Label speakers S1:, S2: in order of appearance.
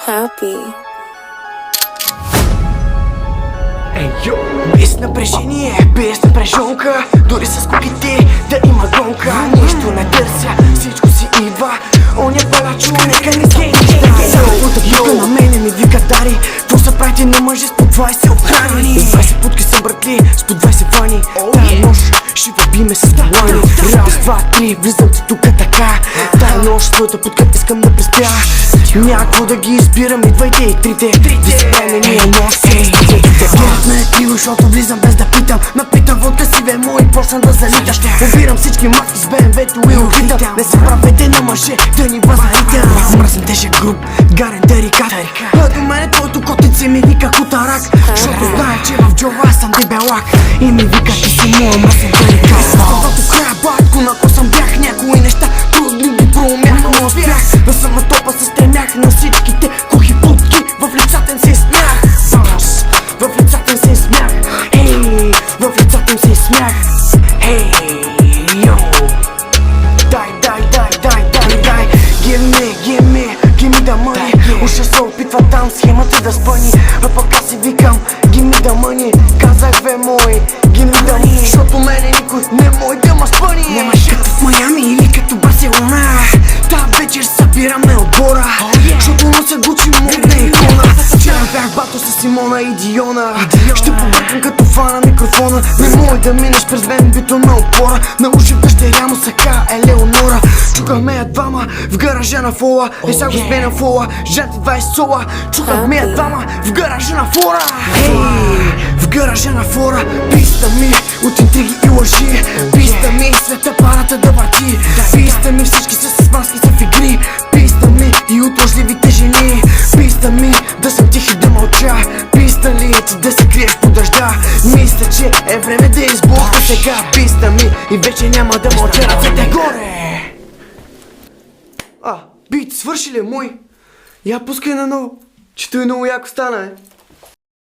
S1: happy.
S2: Ей, йо! Без напрежение, без напрежонка, дори с куките да има гонка. Нищо не търся, всичко си идва. Оня палачо, нека не се изда. Само на мене ми вика дари. То са правите на мъже с по 20 охрани. С 20 путки съм братли, с по 20 вани. Тая нощ ще въбиме с талани. Раз, два, три, влизам ти тука така. Тая нощ, твоята путка искам да преспя. Някакво да ги избирам, идвайте и трите. Да си правим ние нощ, гледат ме криво, защото влизам без да питам. Напитам водка си, бе мой, почна да залиташ. Обирам всички маски с БМВ-то и опитам. Не се правете на мъже, да ни възнаритам. Мръсен тежък груп, гарен тарикат. А до мене твоето котице ми вика кутарак. Защото знае, че в джоба аз съм дебелак. И ми вика, ти си моя мръсен тарикат. До края батко, на косъм бях. Някои неща трудно ги проумях, но успях да съм на топа се стремях. На всичките кухи путки в лицата им се смях. В лицата им се смях. Ей, в лицата им се смях. Ей, йо. Дай, give me the money. Уж се опитва там схемата да спъни. А пък аз си викам, give me the money. Казах бе мой, give me the money. Защото мене никой не мой да ма спъни. Няма като в Майами или като Барселона. Та вечер събираме отбора. Защото нося Гучи модна икона. Вчера бях бато с Симона и Диона. Ще побъркам като фана микрофона. Не мой да минеш през ВМБ-то на опора. Научив дъщеря му сака Елеонора. Чукахме я двама в гаража на Фола. Е сега го сменя Фола, жанти 20 сола. Чукахме я двама в гаража на Фора. Ей, в гаража на Фора. Писта ми от интриги и лъжи. Писта ми след апарата да върти. Писта ми всички са с маски са в игри. Писта ми и от лъжливите жени. Писта ми да съм тих и да мълча. Писта ли ти да се криеш по дъжда. Мисля, че е време да избухна сега. Писта ми и вече няма да мълча. Ръцете горе. Бит, свърши ли мой? Я пускай на ново, че той много яко стана,